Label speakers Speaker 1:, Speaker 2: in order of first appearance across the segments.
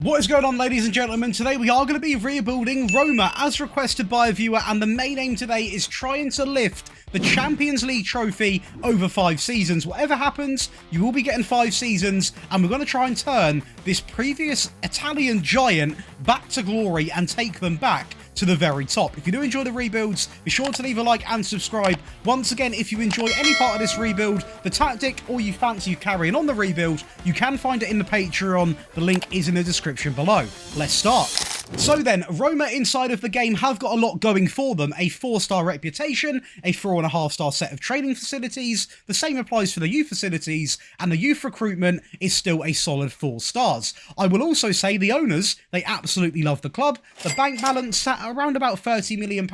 Speaker 1: What is going on, ladies and gentlemen? Today we are going to be rebuilding Roma as requested by a viewer, and the main aim today is trying to lift the Champions League trophy over 5 seasons. Whatever happens, you will be getting 5 seasons, and we're going to try and turn this previous Italian giant back to glory and take them back to the very top. If you do enjoy the rebuilds, be sure to leave a like and subscribe. Once again, if you enjoy any part of this rebuild, the tactic, or you fancy carrying on the rebuild, you can find it in the Patreon. The link is in the description below. Let's start. So then, Roma inside of the game have got a lot going for them. A 4-star reputation, a 4.5-star set of training facilities, the same applies for the youth facilities, and the youth recruitment is still a solid 4 stars. I will also say the owners, they absolutely love the club. The bank balance sat around about £30 million,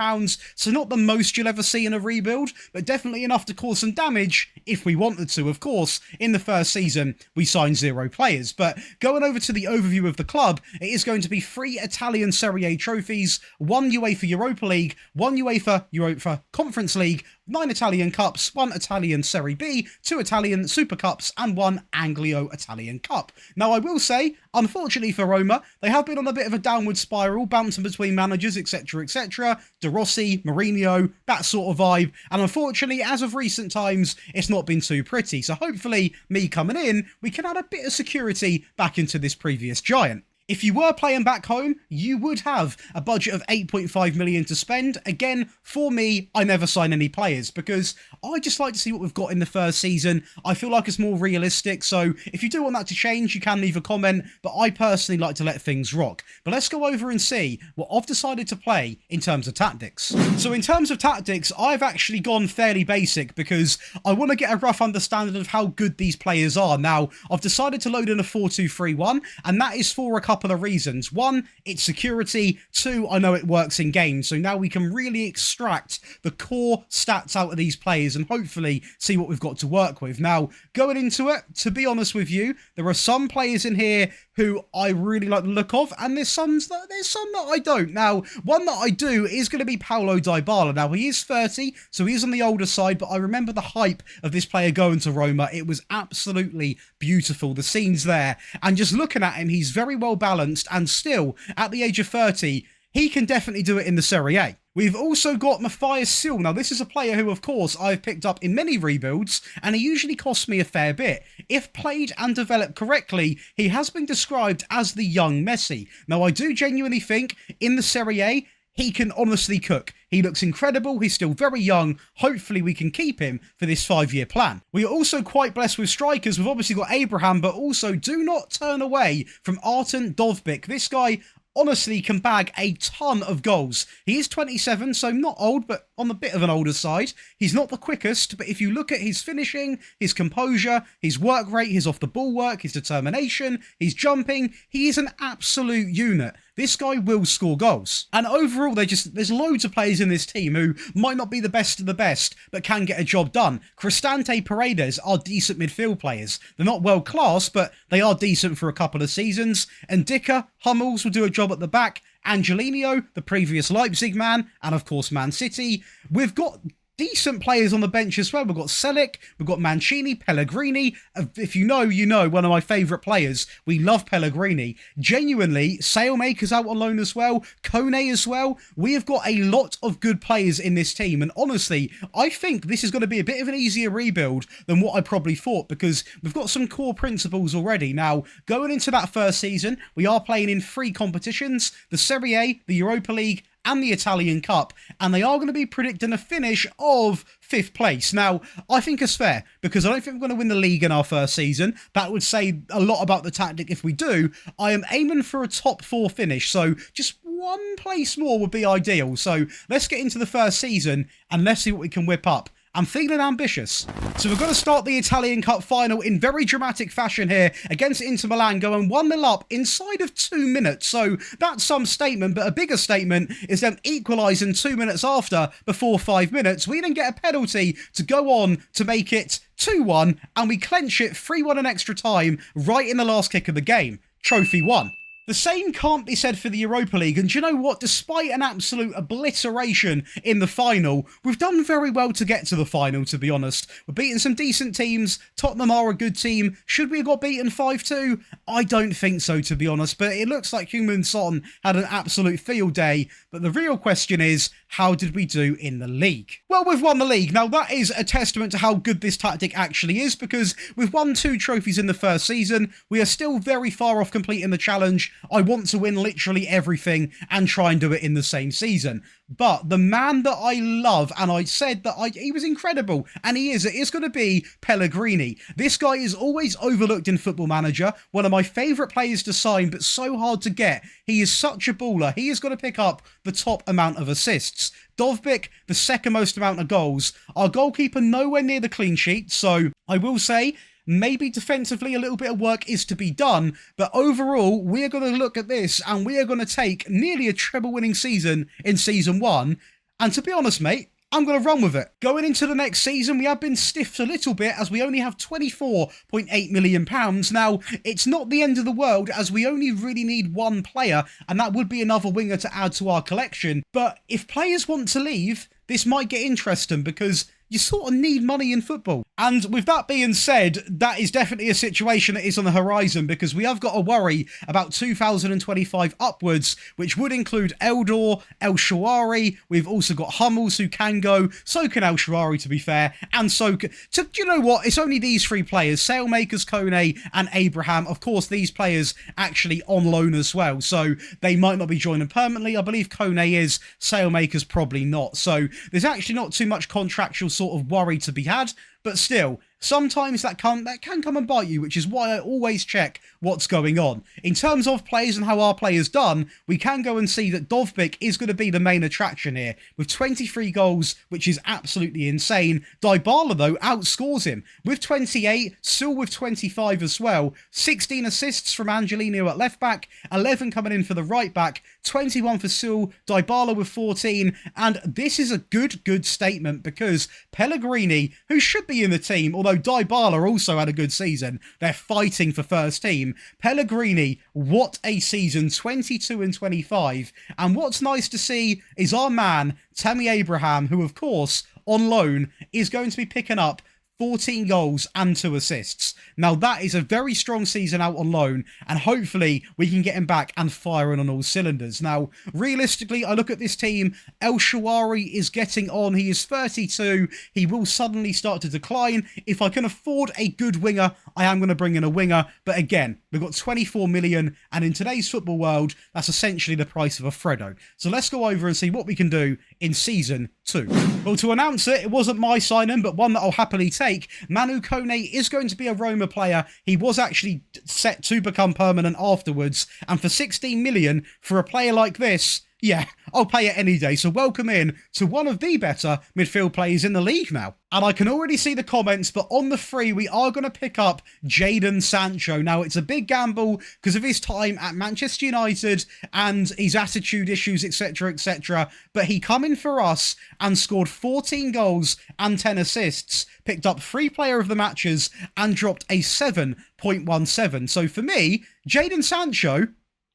Speaker 1: so not the most you'll ever see in a rebuild, but definitely enough to cause some damage if we wanted to. Of course, in the first season, we signed 0 players, but going over to the overview of the club, it is going to be 3 Italian Serie A trophies, 1 UEFA Europa League, 1 UEFA Europa Conference League, 9 Italian Cups, 1 Italian Serie B, 2 Italian Super Cups, and 1 Anglo Italian Cup. Now, I will say, unfortunately for Roma, they have been on a bit of a downward spiral, bouncing between managers, etc., etc. De Rossi, Mourinho, that sort of vibe. And unfortunately, as of recent times, it's not been too pretty. So hopefully, me coming in, we can add a bit of security back into this previous giant. If you were playing back home, you would have a budget of 8.5 million to spend. Again, for me, I never sign any players because I just like to see what we've got in the first season. I feel like it's more realistic. So if you do want that to change, you can leave a comment, but I personally like to let things rock. But let's go over and see what I've decided to play in terms of tactics. So in terms of tactics, I've actually gone fairly basic because I want to get a rough understanding of how good these players are. Now, I've decided to load in a 4-2-3-1, and that is for a couple of reasons. 1, it's security. 2, I know it works in games, so now we can really extract the core stats out of these players and hopefully see what we've got to work with. Now, going into it, to be honest with you, there are some players in here who I really like the look of, and there's some that I don't. Now, one that I do is going to be Paulo Dybala. Now, he is 30, so he is on the older side, but I remember the hype of this player going to Roma. It was absolutely beautiful, the scenes there, and just looking at him, he's very well balanced, and still, at the age of 30, he can definitely do it in the Serie A. We've also got Matthias Sil. Now, this is a player who, of course, I've picked up in many rebuilds, and he usually costs me a fair bit. If played and developed correctly, he has been described as the young Messi. Now, I do genuinely think in the Serie A, he can honestly cook. He looks incredible. He's still very young. Hopefully, we can keep him for this 5-year plan. We are also quite blessed with strikers. We've obviously got Abraham, but also do not turn away from Artem Dovbyk. This guy honestly can bag a ton of goals. He is 27, so not old, but on the bit of an older side. He's not the quickest, but if you look at his finishing, his composure, his work rate, his off-the-ball work, his determination, his jumping, he is an absolute unit. This guy will score goals. And overall, there's loads of players in this team who might not be the best of the best, but can get a job done. Cristante Paredes are decent midfield players. They're not world class, but they are decent for a couple of seasons. And Dicker, Hummels will do a job at the back. Angelino, the previous Leipzig man, and of course Man City. We've got decent players on the bench as well. We've got Selic, we've got Mancini, Pellegrini. If you know, you know, one of my favourite players. We love Pellegrini. Genuinely, Sailmaker's out on loan as well, Kone as well. We have got a lot of good players in this team, and honestly, I think this is going to be a bit of an easier rebuild than what I probably thought, because we've got some core principles already. Now, going into that first season, we are playing in 3 competitions, the Serie A, the Europa League, and the Italian Cup, and they are going to be predicting a finish of 5th place. Now, I think it's fair, because I don't think we're going to win the league in our first season. That would say a lot about the tactic if we do. I am aiming for a top 4 finish, so just 1 place more would be ideal. So let's get into the first season, and let's see what we can whip up. I'm feeling ambitious. So we're going to start the Italian Cup final in very dramatic fashion here against Inter Milan, going 1-0 up inside of 2 minutes. So that's some statement, but a bigger statement is them equalising 2 minutes after, before 5 minutes. We then get a penalty to go on to make it 2-1, and we clench it 3-1 in extra time right in the last kick of the game. Trophy won. The same can't be said for the Europa League, and do you know what? Despite an absolute obliteration in the final, we've done very well to get to the final, to be honest. We're beating some decent teams. Tottenham are a good team. Should we have got beaten 5-2? I don't think so, to be honest, but it looks like Heung-min Son had an absolute field day. But the real question is, how did we do in the league? Well, we've won the league. Now, that is a testament to how good this tactic actually is, because we've won 2 trophies in the first season. We are still very far off completing the challenge. I want to win literally everything and try and do it in the same season. But the man that I love, and I said that he was incredible, and he is, it is going to be Pellegrini. This guy is always overlooked in Football Manager, one of my favourite players to sign, but so hard to get. He is such a baller. He is going to pick up the top amount of assists. Dovbyk, the second most amount of goals. Our goalkeeper nowhere near the clean sheet, so I will say, maybe defensively a little bit of work is to be done, but overall we're going to look at this and we are going to take nearly a treble winning season in season 1, and to be honest, mate, I'm going to run with it. Going into the next season, we have been stiffed a little bit as we only have £24.8 million. Now, it's not the end of the world as we only really need 1 player, and that would be another winger to add to our collection. But if players want to leave, this might get interesting because you sort of need money in football. And with that being said, that is definitely a situation that is on the horizon, because we have got to worry about 2025 upwards, which would include Eldor, El Shaarawy. We've also got Hummels who can go. So can El Shaarawy, to be fair. And so, do you know what? It's only these 3 players, Sailmakers, Kone and Abraham. Of course, these players actually on loan as well, so they might not be joining permanently. I believe Kone is, Sailmakers probably not. So there's actually not too much contractual sort of worry to be had, but still, sometimes that can come and bite you, which is why I always check what's going on. In terms of players and how our players done, we can go and see that Dovbyk is going to be the main attraction here, with 23 goals, which is absolutely insane. Dybala, though, outscores him with 28, still with 25 as well. 16 assists from Angelino at left back, 11 coming in for the right back, 21 for Sul, Dybala with 14, and this is a good statement, because Pellegrini, who should be in the team, although Dybala also had a good season, they're fighting for first team. Pellegrini, what a season, 22 and 25. And what's nice to see is our man, Tammy Abraham, who of course, on loan, is going to be picking up 14 goals and 2 assists. Now that is a very strong season out on loan, and hopefully we can get him back and firing on all cylinders. Now, realistically, I look at this team, El Shaarawy is getting on, he is 32, he will suddenly start to decline. If I can afford a good winger, I am going to bring in a winger, but again, we've got 24 million, and in today's football world, that's essentially the price of a Freddo. So let's go over and see what we can do in Season 2. Well, to announce it, it wasn't my signing, but one that I'll happily take. Manu Kone is going to be a Roma player. He was actually set to become permanent afterwards, and for 16 million for a player like this, yeah, I'll pay it any day. So welcome in to one of the better midfield players in the league now. And I can already see the comments, but on the free, we are going to pick up Jadon Sancho. Now, it's a big gamble because of his time at Manchester United and his attitude issues, etc., etc. But he come in for us and scored 14 goals and 10 assists, picked up 3 player of the matches, and dropped a 7.17. So for me, Jadon Sancho,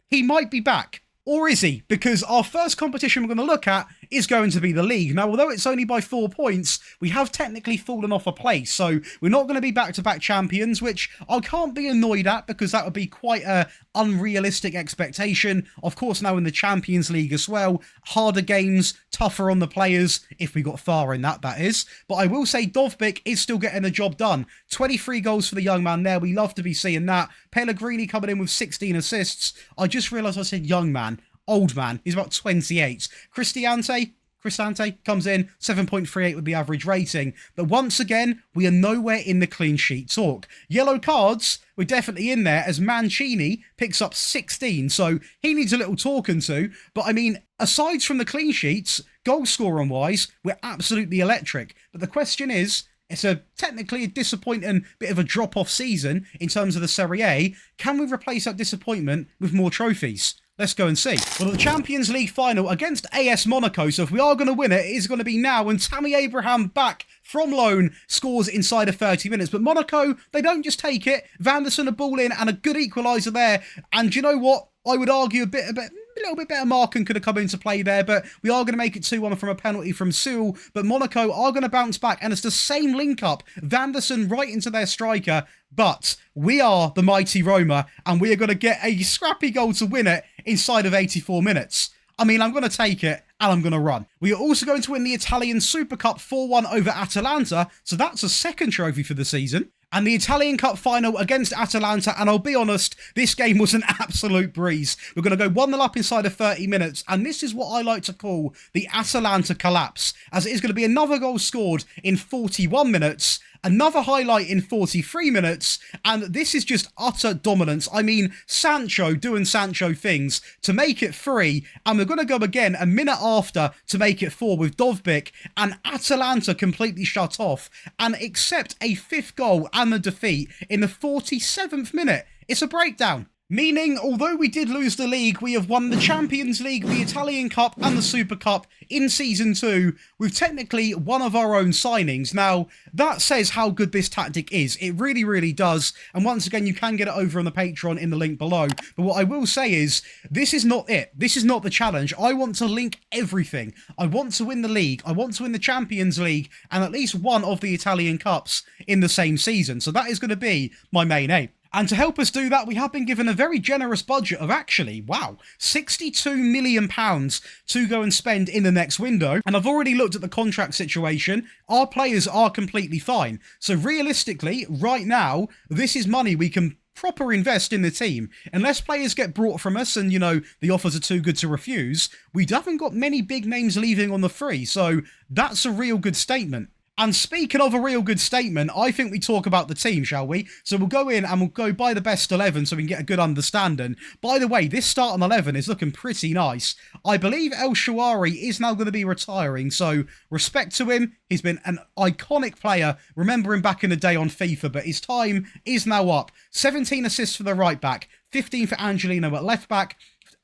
Speaker 1: he might be back. Or is he? Because our first competition we're going to look at is going to be the league. Now, although it's only by 4 points, we have technically fallen off a place. So we're not going to be back-to-back champions, which I can't be annoyed at because that would be quite a unrealistic expectation. Of course, now in the Champions League as well, harder games, tougher on the players, if we got far in that, that is. But I will say Dovbyk is still getting the job done. 23 goals for the young man there. We love to be seeing that. Pellegrini coming in with 16 assists. I just realised I said young man. Old man. He's about 28. Cristante comes in, 7.38 with the average rating. But once again, we are nowhere in the clean sheet talk. Yellow cards, we're definitely in there as Mancini picks up 16. So he needs a little talking to. But I mean, aside from the clean sheets, goal scoring wise, we're absolutely electric. But the question is, it's technically a disappointing bit of a drop-off season in terms of the Serie A. Can we replace that disappointment with more trophies? Let's go and see. Well, the Champions League final against AS Monaco. So if we are going to win it, it is going to be now. And Tammy Abraham back from loan scores inside of 30 minutes. But Monaco, they don't just take it. Van der Sar a ball in and a good equaliser there. And do you know what? I would argue a little bit better marking could have come into play there, but we are going to make it 2-1 from a penalty from Sewell. But Monaco are going to bounce back, and it's the same link-up. Vanderson right into their striker, but we are the mighty Roma, and we are going to get a scrappy goal to win it inside of 84 minutes. I mean, I'm going to take it, and I'm going to run. We are also going to win the Italian Super Cup 4-1 over Atalanta, so that's a second trophy for the season. And the Italian Cup final against Atalanta, and I'll be honest, this game was an absolute breeze. We're going to go 1-0 up inside of 30 minutes, and this is what I like to call the Atalanta collapse, as it is going to be another goal scored in 41 minutes, another highlight in 43 minutes, and this is just utter dominance. I mean, Sancho doing Sancho things to make it 3, and we're going to go again a minute after to make it 4 with Dovbyk, and Atalanta completely shut off, and accept a 5th goal and the defeat in the 47th minute. It's a breakdown. Meaning, although we did lose the league, we have won the Champions League, the Italian Cup and the Super Cup in Season 2 with technically one of our own signings. Now, that says how good this tactic is. It really, really does. And once again, you can get it over on the Patreon in the link below. But what I will say is, this is not it. This is not the challenge. I want to link everything. I want to win the league. I want to win the Champions League and at least one of the Italian Cups in the same season. So that is going to be my main aim. And to help us do that, we have been given a very generous budget of actually, wow, £62 million to go and spend in the next window. And I've already looked at the contract situation. Our players are completely fine. So realistically, right now, this is money we can proper invest in the team. Unless players get brought from us and, you know, the offers are too good to refuse, we haven't got many big names leaving on the free. So that's a real good statement. And speaking of a real good statement, I think we talk about the team, shall we? So we'll go in and we'll go by the best 11 so we can get a good understanding. By the way, this starting 11 is looking pretty nice. I believe El Shaarawy is now going to be retiring, so respect to him. He's been an iconic player. Remember him back in the day on FIFA, but his time is now up. 17 assists for the right back, 15 for Angelino at left back,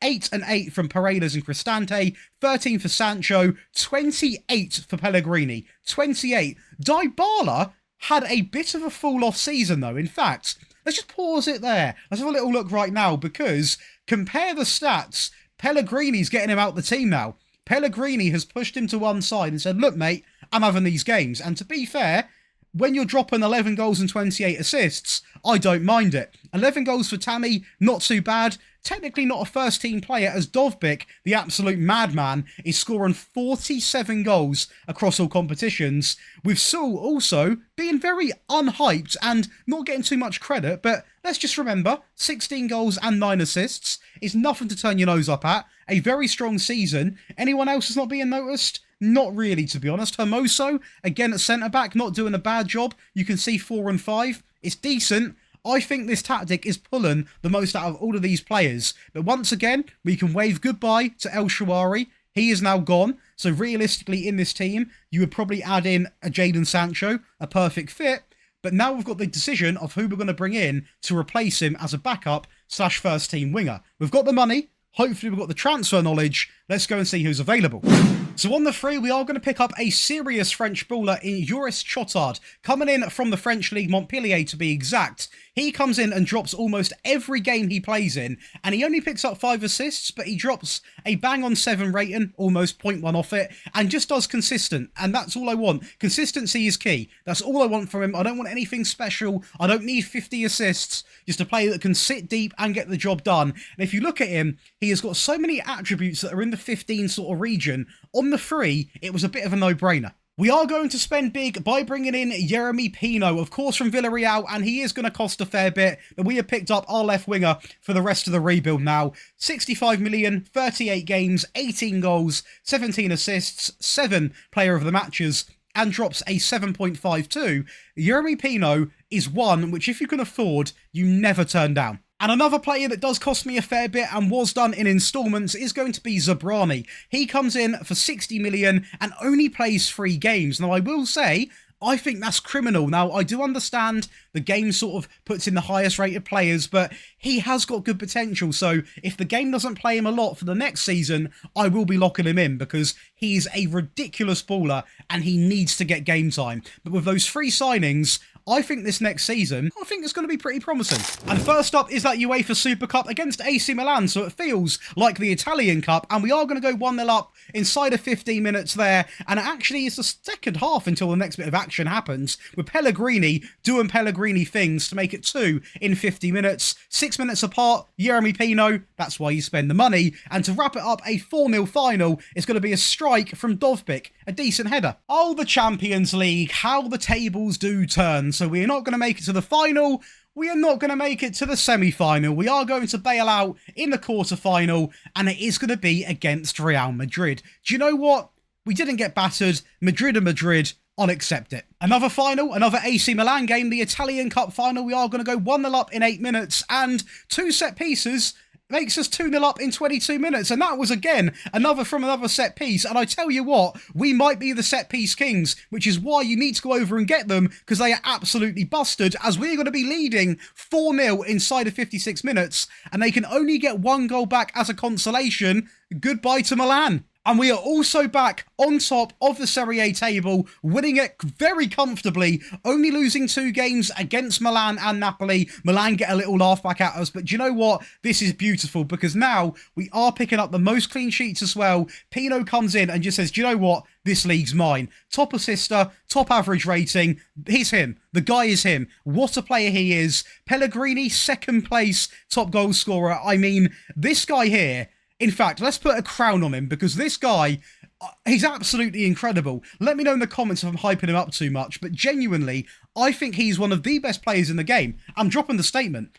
Speaker 1: 8 and 8 from Paredes and Cristante, 13 for Sancho, 28 for Pellegrini, 28. Dybala had a bit of a fall-off season, though. In fact, let's just pause it there. Let's have a little look right now, because compare the stats. Pellegrini's getting him out the team now. Pellegrini has pushed him to one side and said, look, mate, I'm having these games. And to be fair, when you're dropping 11 goals and 28 assists, I don't mind it. 11 goals for Tammy, not too bad. Technically not a first-team player, as Dovbyk, the absolute madman, is scoring 47 goals across all competitions, with Sewell also being very unhyped and not getting too much credit, but let's just remember, 16 goals and 9 assists is nothing to turn your nose up at. A very strong season. Anyone else is not being noticed? Not really, to be honest. Hermoso, again at centre-back, not doing a bad job. You can see 4 and 5. It's decent. I think this tactic is pulling the most out of all of these players. But once again, we can wave goodbye to El Shaarawy. He is now gone. So realistically, in this team, you would probably add in a Jadon Sancho, a perfect fit. But now we've got the decision of who we're going to bring in to replace him as a backup / first team winger. We've got the money. Hopefully we've got the transfer knowledge. Let's go and see who's available. So on the free, we are going to pick up a serious French baller in Joris Chotard, coming in from the French league, Montpellier to be exact. He comes in and drops almost every game he plays in, and he only picks up 5 assists, but he drops a bang-on 7 rating, almost 0.1 off it, and just does consistent, and that's all I want. Consistency is key. That's all I want from him. I don't want anything special. I don't need 50 assists, just a player that can sit deep and get the job done. And if you look at him, he has got so many attributes that are in the 15 sort of region. On the free, it was a bit of a no-brainer. We are going to spend big by bringing in Yeremy Pino, of course from Villarreal, and he is going to cost a fair bit, but we have picked up our left winger for the rest of the rebuild now. 65 million, 38 games, 18 goals, 17 assists, 7 player of the matches, and drops a 7.52. Yeremy Pino is one which, if you can afford, you never turn down. And another player that does cost me a fair bit and was done in instalments is going to be Zabrani. He comes in for 60 million and only plays 3 games. Now, I will say, I think that's criminal. Now, I do understand the game sort of puts in the highest rated players, but he has got good potential. So if the game doesn't play him a lot for the next season, I will be locking him in because he's a ridiculous baller and he needs to get game time. But with those 3 signings, I think this next season, I think it's going to be pretty promising. And first up is that UEFA Super Cup against AC Milan, so it feels like the Italian Cup, and we are going to go 1-0 up inside of 15 minutes there, and it actually is the second half until the next bit of action happens, with Pellegrini doing Pellegrini things to make it 2 in 50 minutes. 6 minutes apart, Yeremy Pino, that's why you spend the money, and to wrap it up, a 4-0 final is going to be a strike from Dovbyk, a decent header. Oh, the Champions League, how the tables do turn. So we are not going to make it to the final, we are not going to make it to the semi-final, we are going to bail out in the quarter-final, and it is going to be against Real Madrid. Do you know what? We didn't get battered. Madrid and Madrid, I'll accept it. Another final, another AC Milan game, the Italian Cup final. We are going to go 1-0 up in 8 minutes, and 2 set pieces makes us 2-0 up in 22 minutes. And that was, again, another set piece. And I tell you what, we might be the set piece kings, which is why you need to go over and get them, because they are absolutely busted, as we're going to be leading 4-0 inside of 56 minutes, and they can only get 1 goal back as a consolation. Goodbye to Milan. And we are also back on top of the Serie A table, winning it very comfortably, only losing 2 games against Milan and Napoli. Milan get a little laugh back at us, but do you know what? This is beautiful, because now we are picking up the most clean sheets as well. Pino comes in and just says, do you know what? This league's mine. Top assister, top average rating. He's him. The guy is him. What a player he is. Pellegrini, second place, top goal scorer. I mean, this guy here, in fact, let's put a crown on him, because this guy, he's absolutely incredible. Let me know in the comments if I'm hyping him up too much, but genuinely, I think he's one of the best players in the game. I'm dropping the statement.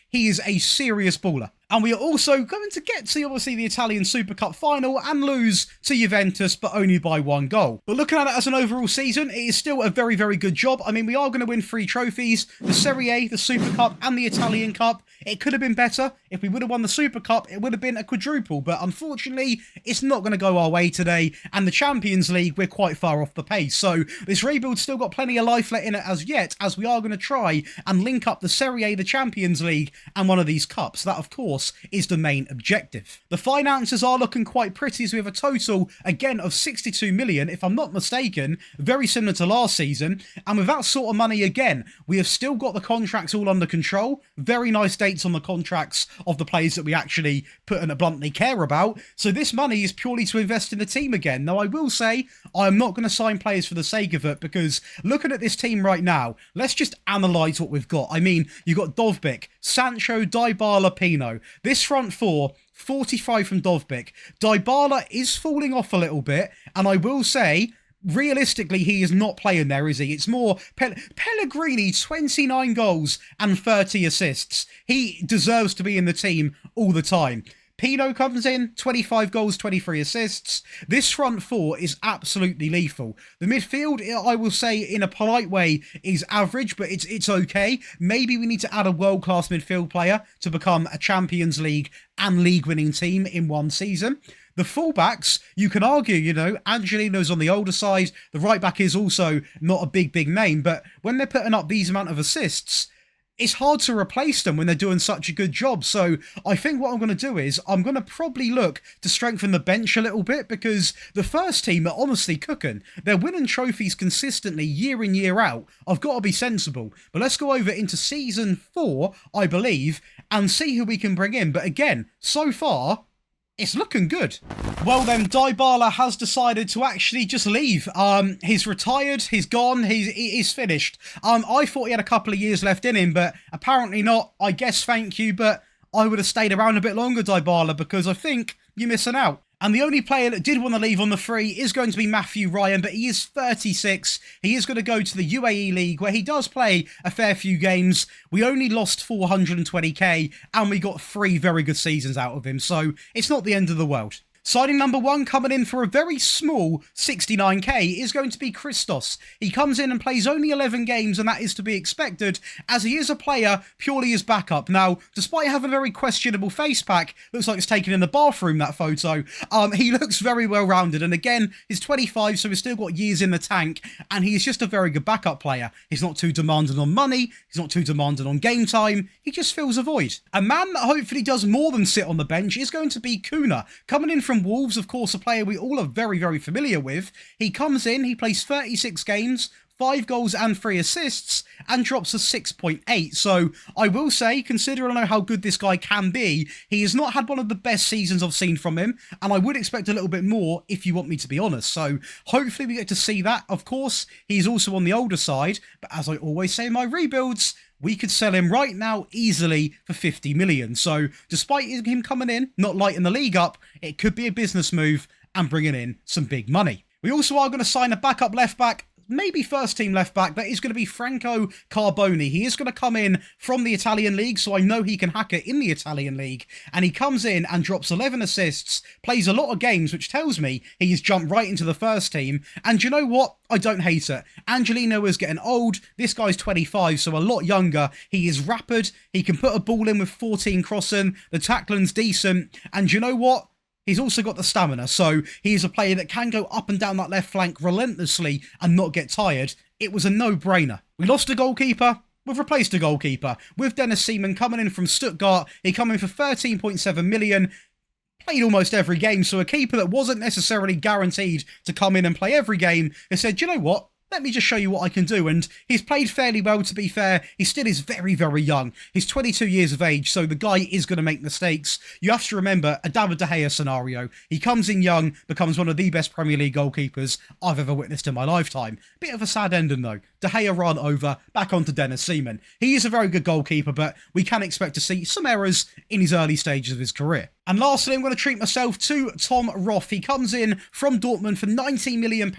Speaker 1: He is a serious baller. And we are also going to get to, obviously, the Italian Super Cup final and lose to Juventus, but only by 1 goal. But looking at it as an overall season, it is still a very, very good job. I mean, we are going to win 3 trophies, the Serie A, the Super Cup, and the Italian Cup. It could have been better. If we would have won the Super Cup, it would have been a quadruple. But unfortunately, it's not going to go our way today. And the Champions League, we're quite far off the pace. So this rebuild's still got plenty of life left in it as yet, as we are going to try and link up the Serie A, the Champions League, and one of these cups. That, of course, is the main objective. The finances are looking quite pretty, as we have a total, again, of 62 million, if I'm not mistaken, very similar to last season. And with that sort of money, again, we have still got the contracts all under control. Very nice dates on the contracts of the players that we actually, put in it bluntly, care about. So this money is purely to invest in the team again. Now, I will say, I'm not going to sign players for the sake of it, because looking at this team right now, let's just analyse what we've got. I mean, you've got Dovbyk, Sancho, Dybala, Pino. This front 4, 45 from Dovbyk. Dybala is falling off a little bit, and I will say, realistically, he is not playing there, is he? It's more Pellegrini, 29 goals and 30 assists. He deserves to be in the team all the time. Pino comes in, 25 goals, 23 assists. This front 4 is absolutely lethal. The midfield, I will say, in a polite way, is average, but it's okay. Maybe we need to add a world-class midfield player to become a Champions League and league-winning team in one season. The fullbacks, you can argue, you know, Angelino's on the older side. The right-back is also not a big name, but when they're putting up these amount of assists, it's hard to replace them when they're doing such a good job. So I think what I'm going to do is I'm going to probably look to strengthen the bench a little bit, because the first team are honestly cooking. They're winning trophies consistently year in, year out. I've got to be sensible. But let's go over into season 4, I believe, and see who we can bring in. But again, so far, it's looking good. Well then, Dybala has decided to actually just leave. He's retired, he's gone, he's finished. I thought he had a couple of years left in him, but apparently not. I guess thank you, but I would have stayed around a bit longer, Dybala, because I think you're missing out. And the only player that did want to leave on the free is going to be Matthew Ryan, but he is 36. He is going to go to the UAE League, where he does play a fair few games. We only lost 420k, and we got 3 very good seasons out of him, so it's not the end of the world. Signing number 1, coming in for a very small 69k, is going to be Christos. He comes in and plays only 11 games, and that is to be expected, as he is a player purely as backup. Now, despite having a very questionable face pack, looks like it's taken in the bathroom, that photo, he looks very well-rounded, and again, he's 25, so he's still got years in the tank, and he is just a very good backup player. He's not too demanding on money, he's not too demanding on game time, he just fills a void. A man that hopefully does more than sit on the bench is going to be Kuna, coming in from Wolves, of course, a player we all are very, very familiar with. He comes in, he plays 36 games, 5 goals and 3 assists, and drops a 6.8. So I will say, considering I know how good this guy can be, he has not had one of the best seasons I've seen from him, and I would expect a little bit more if you want me to be honest. So hopefully we get to see that. Of course, he's also on the older side, but as I always say in my rebuilds, we could sell him right now easily for 50 million. So despite him coming in, not lighting the league up, it could be a business move and bringing in some big money. We also are going to sign a backup left back, maybe first team left back. That is going to be Franco Carboni. He is going to come in from the Italian league, so I know he can hack it in the Italian league. And he comes in and drops 11 assists, plays a lot of games, which tells me he's jumped right into the first team. And you know what? I don't hate it. Angelino is getting old. This guy's 25, so a lot younger. He is rapid. He can put a ball in with 14 crossing. The tackling's decent. And you know what? He's also got the stamina, so he's a player that can go up and down that left flank relentlessly and not get tired. It was a no-brainer. We lost a goalkeeper. We've replaced a goalkeeper. With Dennis Seaman coming in from Stuttgart, he come in for 13.7 million. Played almost every game, so a keeper that wasn't necessarily guaranteed to come in and play every game has said, you know what? Let me just show you what I can do. And he's played fairly well, to be fair. He still is very, very young. He's 22 years of age, so the guy is going to make mistakes. You have to remember a David De Gea scenario. He comes in young, becomes one of the best Premier League goalkeepers I've ever witnessed in my lifetime. Bit of a sad ending, though. De Gea run over, back onto Dennis Seaman. He is a very good goalkeeper, but we can expect to see some errors in his early stages of his career. And lastly, I'm going to treat myself to Tom Roth. He comes in from Dortmund for £19 million.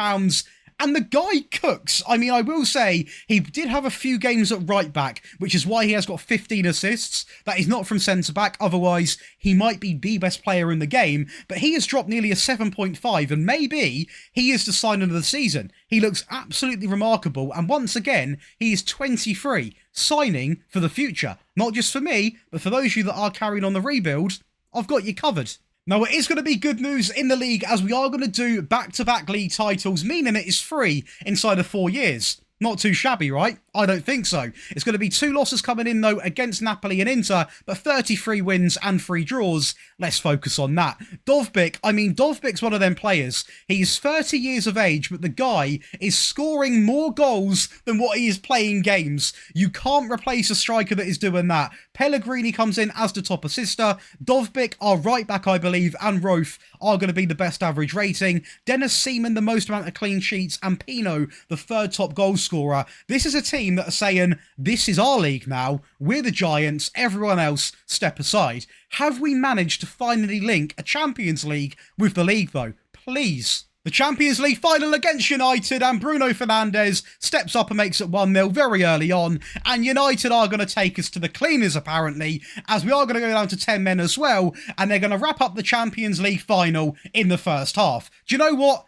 Speaker 1: And the guy cooks. I mean, I will say he did have a few games at right back, which is why he has got 15 assists. That is not from centre back. Otherwise, he might be the best player in the game. But he has dropped nearly a 7.5, and maybe he is the signing of the season. He looks absolutely remarkable. And once again, he is 23, signing for the future. Not just for me, but for those of you that are carrying on the rebuild, I've got you covered. Now, it is going to be good news in the league as we are going to do back-to-back league titles, meaning it is free inside of 4 years. Not too shabby, right? I don't think so. It's going to be 2 losses coming in, though, against Napoli and Inter, but 33 wins and 3 draws. Let's focus on that. Dovbik's one of them players. He's 30 years of age, but the guy is scoring more goals than what he is playing games. You can't replace a striker that is doing that. Pellegrini comes in as the top assister. Dovbik, our right back, I believe, and Roth are going to be the best average rating. Dennis Seaman, the most amount of clean sheets, and Pino, the 3rd top goal scorer. This is a team that are saying, this is our league now, we're the giants, everyone else step aside. Have we managed to finally link a Champions League with the league though? Please. The Champions League final against United, and Bruno Fernandes steps up and makes it 1-0 very early on, and United are going to take us to the cleaners apparently, as we are going to go down to 10 men as well, and they're going to wrap up the Champions League final in the first half. Do you know what?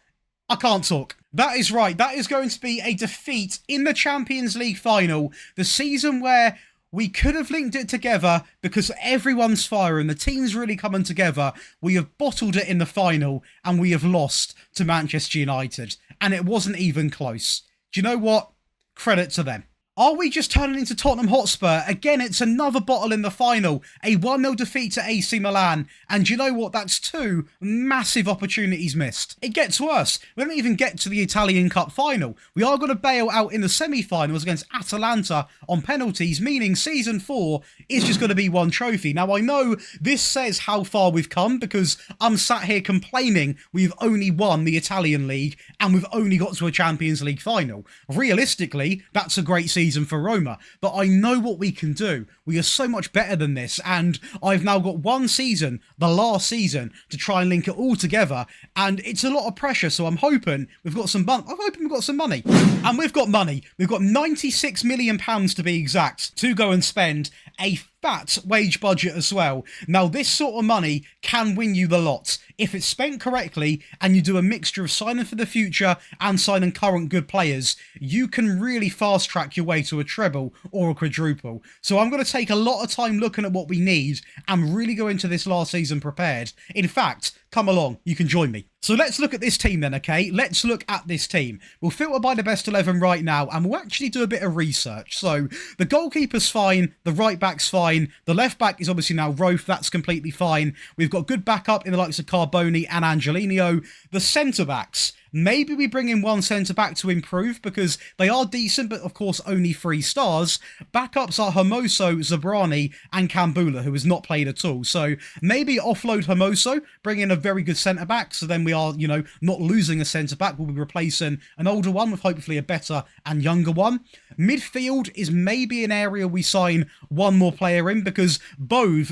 Speaker 1: I can't talk. That is right. That is going to be a defeat in the Champions League final. The season where we could have linked it together because everyone's firing. The team's really coming together. We have bottled it in the final and we have lost to Manchester United. And it wasn't even close. Do you know what? Credit to them. Are we just turning into Tottenham Hotspur? Again, it's another bottle in the final. A 1-0 defeat to AC Milan. And you know what? That's 2 massive opportunities missed. It gets worse. We don't even get to the Italian Cup final. We are going to bail out in the semi-finals against Atalanta on penalties, meaning Season 4 is just going to be 1 trophy. Now, I know this says how far we've come because I'm sat here complaining we've only won the Italian League and we've only got to a Champions League final. Realistically, that's a great season for Roma, but I know what we can do. We are so much better than this, and I've now got 1 season, the last season, to try and link it all together, and it's a lot of pressure, so I'm hoping we've got some money. I'm hoping we've got some money. And we've got money. We've got £96 million to be exact to go and spend, a fat wage budget as well. Now, this sort of money can win you the lot. If it's spent correctly and you do a mixture of signing for the future and signing current good players, you can really fast track your way to a treble or a quadruple. So I'm going to take a lot of time looking at what we need and really go into this last season prepared. In fact, come along, you can join me. So let's look at this team then, okay? Let's look at this team. We'll filter by the best 11 right now, and we'll actually do a bit of research. So the goalkeeper's fine, the right back's fine, the left back is obviously now Roth, that's completely fine. We've got good backup in the likes of Carboni and Angelino. The centre backs. Maybe we bring in one centre-back to improve, because they are decent, but of course only 3 stars. Backups are Hermoso, Zabrani, and Kambula, who has not played at all. So maybe offload Hermoso, bring in a very good centre-back, so then we are, you know, not losing a centre-back. We'll be replacing an older one with hopefully a better and younger one. Midfield is maybe an area we sign one more player in, because Bove,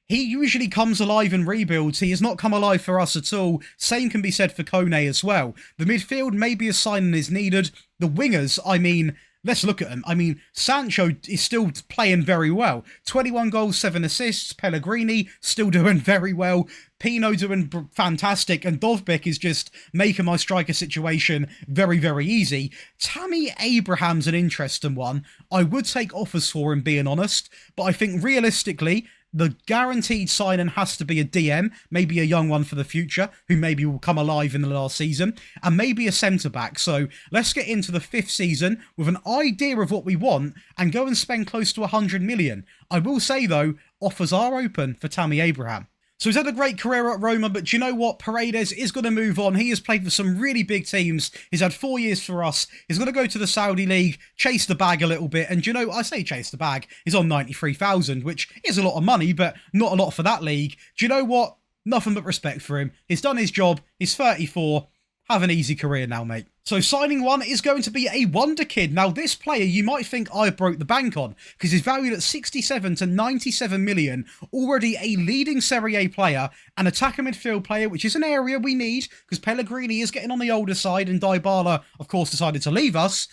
Speaker 1: he usually comes alive in rebuilds. He has not come alive for us at all. Same can be said for Kone as well. The midfield, maybe a signing is needed. The wingers, I mean, let's look at them. I mean, Sancho is still playing very well. 21 goals, 7 assists. Pellegrini still doing very well. Pino doing fantastic. And Dovbyk is just making my striker situation very, very easy. Tammy Abraham's an interesting one. I would take offers for him, being honest. But I think realistically, the guaranteed signing has to be a DM, maybe a young one for the future, who maybe will come alive in the last season, and maybe a centre-back. So let's get into the 5th season with an idea of what we want and go and spend close to 100 million. I will say, though, offers are open for Tammy Abraham. So he's had a great career at Roma, but do you know what? Paredes is going to move on. He has played for some really big teams. He's had 4 years for us. He's going to go to the Saudi League, chase the bag a little bit. And do you know, I say chase the bag. He's on 93,000, which is a lot of money, but not a lot for that league. Do you know what? Nothing but respect for him. He's done his job. He's 34. Have an easy career now, mate. So signing one is going to be a wonder kid. Now, this player you might think I broke the bank on, because he's valued at 67 to 97 million, already a leading Serie A player, an attacker midfield player, which is an area we need, because Pellegrini is getting on the older side, and Dybala, of course, decided to leave us.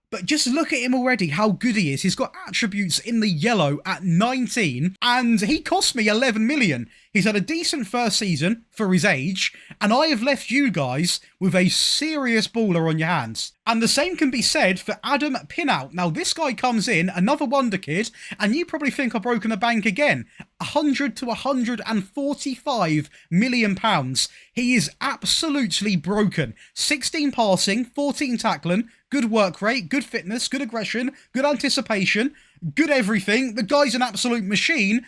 Speaker 1: But just look at him already, how good he is. He's got attributes in the yellow at 19, and he cost me 11 million. He's had a decent first season for his age, and I have left you guys with a serious baller on your hands. And the same can be said for Adam Pinout. Now, this guy comes in, another wonder kid, and you probably think I've broken the bank again. 100 to 145 million pounds. He is absolutely broken. 16 passing, 14 tackling, good work rate, good fitness, good aggression, good anticipation, good everything. The guy's an absolute machine.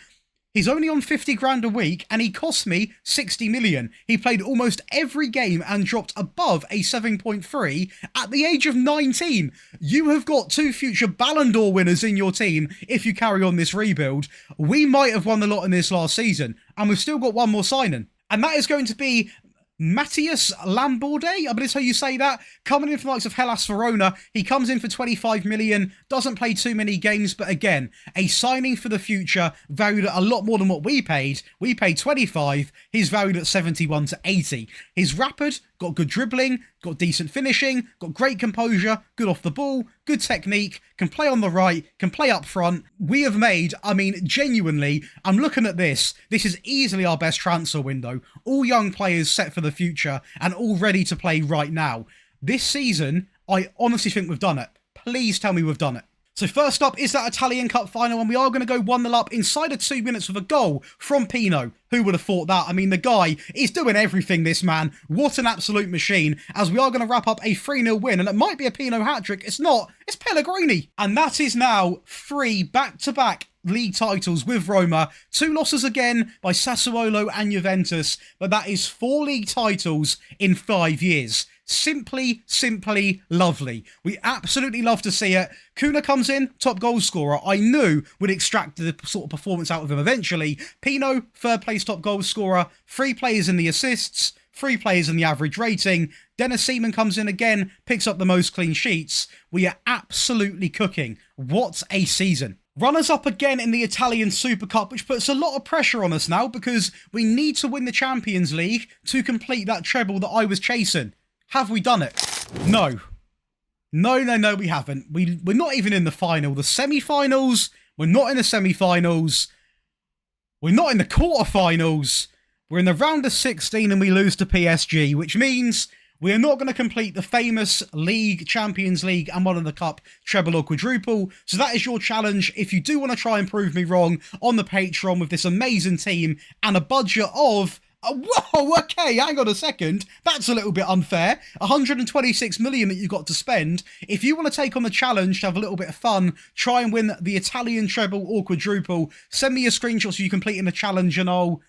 Speaker 1: He's only on 50 grand a week, and he cost me 60 million. He played almost every game and dropped above a 7.3 at the age of 19. You have got 2 future Ballon d'Or winners in your team if you carry on this rebuild. We might have won the lot in this last season, and we've still got one more signing. And that is going to be Matthias Lamborde, I believe that's how you say that, coming in from the likes of Hellas Verona. He comes in for 25 million, doesn't play too many games, but again, a signing for the future, valued at a lot more than what we paid. We paid 25, he's valued at 71 to 80. He's rapid, got good dribbling, got decent finishing, got great composure, good off the ball, good technique, can play on the right, can play up front. We have made, I mean, genuinely, I'm looking at this. This is easily our best transfer window. All young players set for the future and all ready to play right now. This season, I honestly think we've done it. Please tell me we've done it. So first up is that Italian Cup final, and we are going to go 1-0 up inside of 2 minutes with a goal from Pino. Who would have thought that? I mean, the guy is doing everything, this man. What an absolute machine, as we are going to wrap up a 3-0 win, and it might be a Pino hat-trick. It's not. It's Pellegrini. And that is now 3 back-to-back league titles with Roma. 2 losses again by Sassuolo and Juventus, but that is 4 league titles in 5 years. Simply lovely. We absolutely love to see it. Kuna comes in, top goal scorer. I knew we'd extract the sort of performance out of him eventually. Pino, 3rd place top goal scorer. 3 players in the assists, 3 players in the average rating. Dennis Seaman comes in again, picks up the most clean sheets. We are absolutely cooking. What a season. Runners up again in the Italian Super Cup, which puts a lot of pressure on us now, because we need to win the Champions League to complete that treble that I was chasing. Have we done it? No. No, we haven't. We're not even in the final. The semi-finals, we're not in the semi-finals. We're not in the quarter-finals. We're in the round of 16 and we lose to PSG, which means we are not going to complete the famous league, Champions League, and one of the cup treble or quadruple. So that is your challenge. If you do want to try and prove me wrong on the Patreon with this amazing team and a budget of... whoa, okay, hang on a second. That's a little bit unfair. 126 million that you've got to spend. If you want to take on the challenge to have a little bit of fun, try and win the Italian treble or quadruple, send me a screenshot so you complete in the challenge and I'll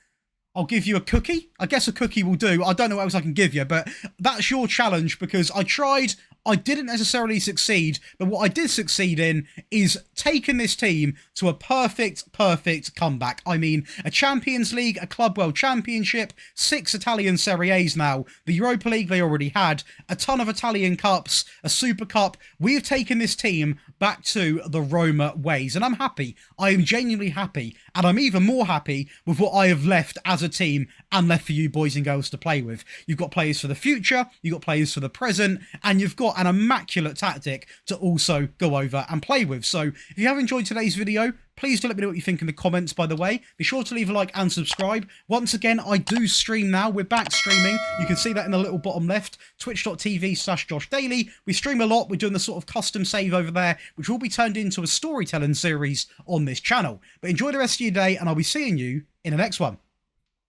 Speaker 1: I'll give you a cookie. I guess a cookie will do. I don't know what else I can give you, but that's your challenge because I tried. I didn't necessarily succeed, but what I did succeed in is taking this team to a perfect comeback. I mean, a Champions League, a Club World Championship, 6 Italian Serie A's now, the Europa League they already had, a ton of Italian Cups, a Super Cup. We've taken this team back to the Roma ways, and I'm happy. I am genuinely happy, and I'm even more happy with what I have left as a team and left for you boys and girls to play with. You've got players for the future, you've got players for the present, and you've got an immaculate tactic to also go over and play with. So if you have enjoyed today's video, please do let me know what you think in the comments, by the way. Be sure to leave a like and subscribe. Once again, I do stream now. We're back streaming. You can see that in the little bottom left, twitch.tv/JoshDaily. We stream a lot. We're doing the sort of custom save over there, which will be turned into a storytelling series on this channel. But enjoy the rest of your day, and I'll be seeing you in the next one.